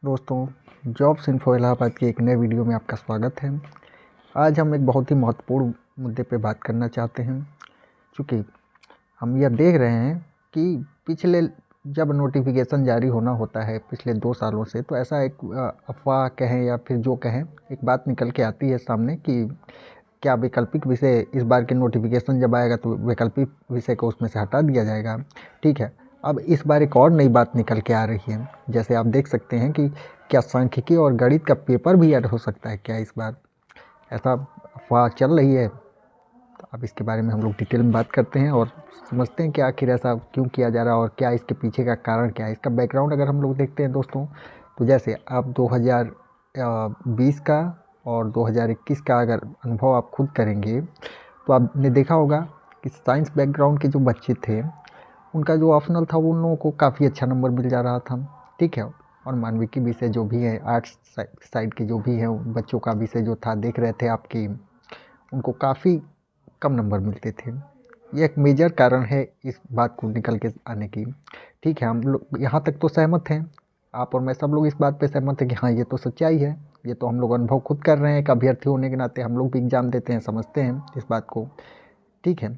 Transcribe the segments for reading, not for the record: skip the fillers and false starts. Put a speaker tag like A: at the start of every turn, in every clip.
A: दोस्तों, jobs info Allahabad की एक नए वीडियो में आपका स्वागत है। आज हम एक बहुत ही महत्वपूर्ण मुद्दे पे बात करना चाहते हैं, क्योंकि हम यह देख रहे हैं कि पिछले जब नोटिफिकेशन जारी होना होता है पिछले 2 सालों से, तो ऐसा एक अफ़वाह कहें या फिर जो कहें, एक बात निकल के आती है सामने कि क्या वैकल्पिक विषय इस बार के नोटिफिकेशन जब आएगा तो वैकल्पिक विषय को उसमें से हटा दिया जाएगा। ठीक है, अब इस बार एक और नई बात निकल के आ रही है। जैसे आप देख सकते हैं कि क्या सांख्यिकी और गणित का पेपर भी ऐड हो सकता है क्या इस बार, ऐसा अफवाह चल रही है। तो अब इसके बारे में हम लोग डिटेल में बात करते हैं और समझते हैं कि आखिर ऐसा क्यों किया जा रहा है और क्या इसके पीछे का कारण क्या है। इसका बैकग्राउंड अगर हम लोग देखते हैं दोस्तों, तो जैसे आप 2020 का और 2021 का अगर अनुभव आप खुद करेंगे तो आपने देखा होगा कि साइंस बैकग्राउंड के जो बच्चे थे उनका जो ऑप्शनल था वो उन लोगों को काफ़ी अच्छा नंबर मिल जा रहा था। ठीक है, और मानविकी विषय जो भी है, आर्ट्स साइड के जो भी हैं बच्चों का विषय जो था देख रहे थे आपकी, उनको काफ़ी कम नंबर मिलते थे। ये एक मेजर कारण है इस बात को निकल के आने की। ठीक है, हम लोग यहाँ तक तो सहमत हैं, आप और मैं सब लोग इस बात पे सहमत हैं कि हाँ ये तो सच्चाई है, ये तो हम लोग अनुभव खुद कर रहे हैं। एक अभ्यर्थी होने के नाते हम लोग भी एग्ज़ाम देते हैं, समझते हैं इस बात को। ठीक है,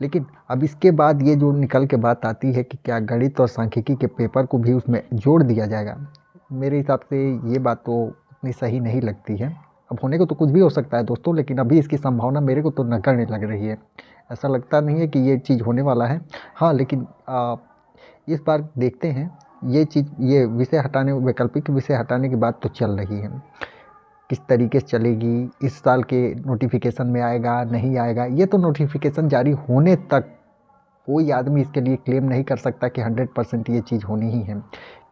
A: लेकिन अब इसके बाद ये जो निकल के बात आती है कि क्या गणित और सांख्यिकी के पेपर को भी उसमें जोड़ दिया जाएगा, मेरे हिसाब से ये बात तो उतनी सही नहीं लगती है। अब होने को तो कुछ भी हो सकता है दोस्तों, लेकिन अभी इसकी संभावना मेरे को तो नगण्य लग रही है। ऐसा लगता नहीं है कि ये चीज़ होने वाला है। हाँ, लेकिन इस बार देखते हैं ये चीज़, ये विषय हटाने, वैकल्पिक विषय हटाने की बात तो चल रही है। किस तरीके से चलेगी, इस साल के नोटिफिकेशन में आएगा नहीं आएगा, ये तो नोटिफिकेशन जारी होने तक कोई आदमी इसके लिए क्लेम नहीं कर सकता कि 100% ये चीज़ होनी ही है।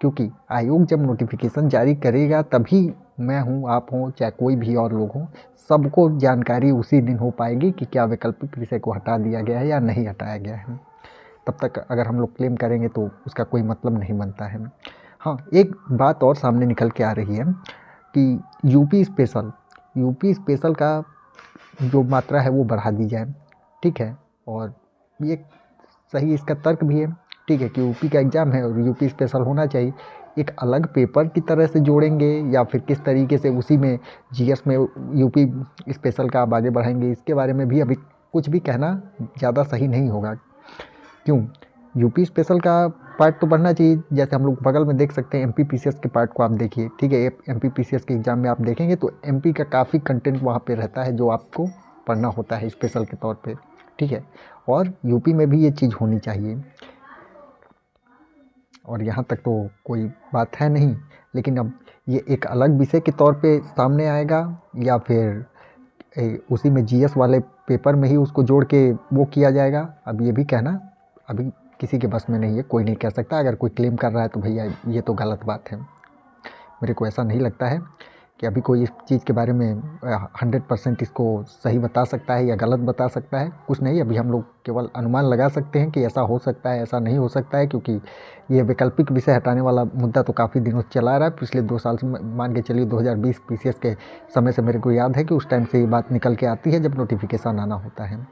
A: क्योंकि आयोग जब नोटिफिकेशन जारी करेगा तभी मैं हूँ, आप हों, चाहे कोई भी और लोग हों, सबको जानकारी उसी दिन हो पाएगी कि क्या वैकल्पिक विषय को हटा दिया गया है या नहीं हटाया गया है। तब तक अगर हम लोग क्लेम करेंगे तो उसका कोई मतलब नहीं बनता है। हाँ, एक बात और सामने निकल के आ रही है कि यूपी स्पेशल का जो मात्रा है वो बढ़ा दी जाए। ठीक है, और ये सही इसका तर्क भी है। ठीक है कि यूपी का एग्ज़ाम है और यूपी स्पेशल होना चाहिए। एक अलग पेपर की तरह से जोड़ेंगे या फिर किस तरीके से उसी में जीएस में यूपी स्पेशल का आप आगे बढ़ाएंगे, इसके बारे में भी अभी कुछ भी कहना ज़्यादा सही नहीं होगा। क्यों, यूपी स्पेशल का पार्ट तो बढ़ना चाहिए। जैसे हम लोग बगल में देख सकते हैं एमपी पीसीएस के पार्ट को आप देखिए। ठीक है, एमपी पीसीएस के एग्ज़ाम में आप देखेंगे तो एमपी का काफ़ी कंटेंट वहाँ पे रहता है जो आपको पढ़ना होता है स्पेशल के तौर पे। ठीक है, और यूपी में भी ये चीज़ होनी चाहिए, और यहाँ तक तो कोई बात है नहीं। लेकिन अब ये एक अलग विषय के तौर पे सामने आएगा या फिर उसी में जीएस वाले पेपर में ही उसको जोड़ के वो किया जाएगा, अब ये भी कहना अभी किसी के बस में नहीं है, कोई नहीं कह सकता। अगर कोई क्लेम कर रहा है तो भैया ये तो गलत बात है। मेरे को ऐसा नहीं लगता है कि अभी कोई इस चीज़ के बारे में 100% इसको सही बता सकता है या गलत बता सकता है। कुछ नहीं, अभी हम लोग केवल अनुमान लगा सकते हैं कि ऐसा हो सकता है, ऐसा नहीं हो सकता है, क्योंकि ये वैकल्पिक विषय हटाने वाला मुद्दा तो काफ़ी दिनों से चला आ रहा है। पिछले 2 साल से मान के चलिए 2020 पीसीएस के समय से मेरे को याद है कि उस टाइम से ये बात निकल के आती है जब नोटिफिकेशन आना होता है।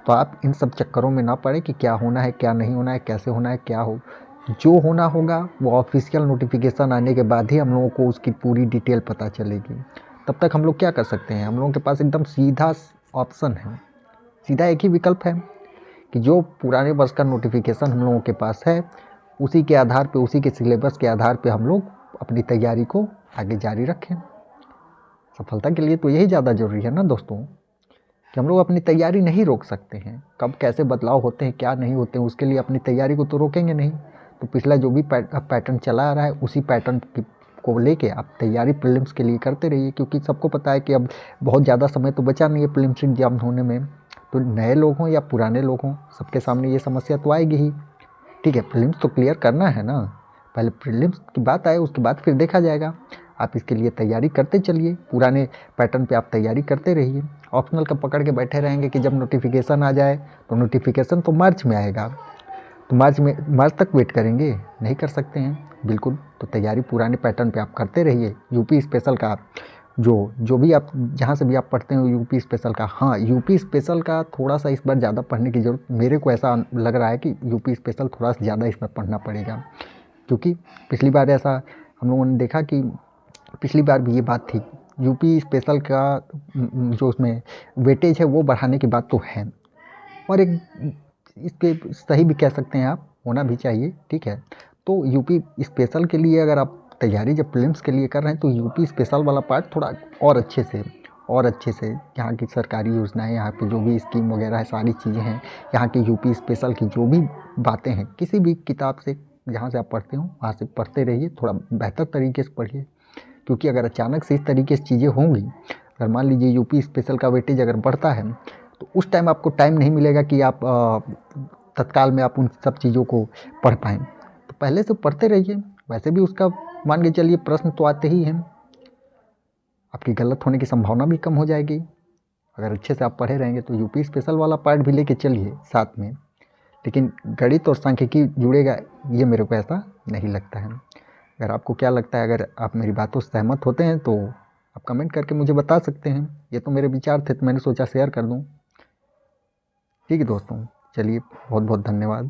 A: तो आप इन सब चक्करों में ना पड़े कि क्या होना है क्या नहीं होना है, कैसे होना है क्या हो। जो होना होगा वो ऑफिशियल नोटिफिकेशन आने के बाद ही हम लोगों को उसकी पूरी डिटेल पता चलेगी। तब तक हम लोग क्या कर सकते हैं, हम लोगों के पास एकदम सीधा ऑप्शन है, सीधा एक ही विकल्प है कि जो पुराने वर्ष का नोटिफिकेशन हम लोगों के पास है उसी के आधार पे, उसी के सिलेबस के आधार पे हम लोग अपनी तैयारी को आगे जारी रखें। सफलता के लिए तो यही ज़्यादा ज़रूरी है ना दोस्तों, कि हम लोग अपनी तैयारी नहीं रोक सकते हैं। कब कैसे बदलाव होते हैं क्या नहीं होते हैं उसके लिए अपनी तैयारी को तो रोकेंगे नहीं। तो पिछला जो भी पैटर्न चला आ रहा है उसी पैटर्न को लेके आप तैयारी प्रीलिम्स के लिए करते रहिए, क्योंकि सबको पता है कि अब बहुत ज़्यादा समय तो बचा नहीं है प्रीलिम्स एग्जाम होने में। तो नए लोग हों या पुराने लोग हों, सबके सामने ये समस्या तो आएगी ही। ठीक है, प्रीलिम्स तो क्लियर करना है ना, पहले प्रीलिम्स की बात आए उसके बाद फिर देखा जाएगा। आप इसके लिए तैयारी करते चलिए, पुराने पैटर्न पे आप तैयारी करते रहिए। ऑप्शनल का पकड़ के बैठे रहेंगे कि जब नोटिफिकेशन आ जाए, तो नोटिफिकेशन तो मार्च में आएगा, तो मार्च तक वेट करेंगे, नहीं कर सकते हैं बिल्कुल। तो तैयारी पुराने पैटर्न पे आप करते रहिए। यूपी स्पेशल का जो भी आप जहाँ से भी आप पढ़ते हो यूपी स्पेशल का, हाँ यूपी स्पेशल का थोड़ा सा इस बार ज़्यादा पढ़ने की ज़रूरत, मेरे को ऐसा लग रहा है कि यूपी स्पेशल थोड़ा सा ज़्यादा इसमें पढ़ना पड़ेगा। क्योंकि पिछली बार ऐसा हम लोगों ने देखा कि पिछली बार भी ये बात थी, यूपी स्पेशल का जो उसमें वेटेज है वो बढ़ाने की बात तो है, और एक इसके सही भी कह सकते हैं आप, होना भी चाहिए, ठीक है। तो यूपी स्पेशल के लिए अगर आप तैयारी जब प्रीलिम्स के लिए कर रहे हैं तो यूपी स्पेशल वाला पार्ट थोड़ा और अच्छे से यहाँ की सरकारी योजनाएं, यहाँ पे जो भी स्कीम वगैरह है, सारी चीज़ें हैं, यहाँ के यूपी स्पेशल की जो भी बातें हैं, किसी भी किताब से जहाँ से आप पढ़ते हो वहाँ से पढ़ते रहिए, थोड़ा बेहतर तरीके से पढ़िए। क्योंकि अगर अचानक से इस तरीके से चीज़ें होंगी, अगर मान लीजिए यूपी स्पेशल का वेटेज अगर बढ़ता है तो उस टाइम आपको टाइम नहीं मिलेगा कि आप तत्काल में आप उन सब चीज़ों को पढ़ पाएँ। तो पहले से पढ़ते रहिए, वैसे भी उसका मान के चलिए प्रश्न तो आते ही हैं, आपकी गलत होने की संभावना भी कम हो जाएगी। अगर अच्छे से आप पढ़े रहेंगे तो यूपी स्पेशल वाला पार्ट भी लेके चलिए साथ में, लेकिन गणित और सांख्यिकी जुड़ेगा ये मेरे को ऐसा नहीं लगता है। अगर आपको क्या लगता है, अगर आप मेरी बातों से सहमत होते हैं तो आप कमेंट करके मुझे बता सकते हैं। ये तो मेरे विचार थे तो मैंने सोचा शेयर कर दूँ। ठीक है दोस्तों, चलिए बहुत बहुत धन्यवाद।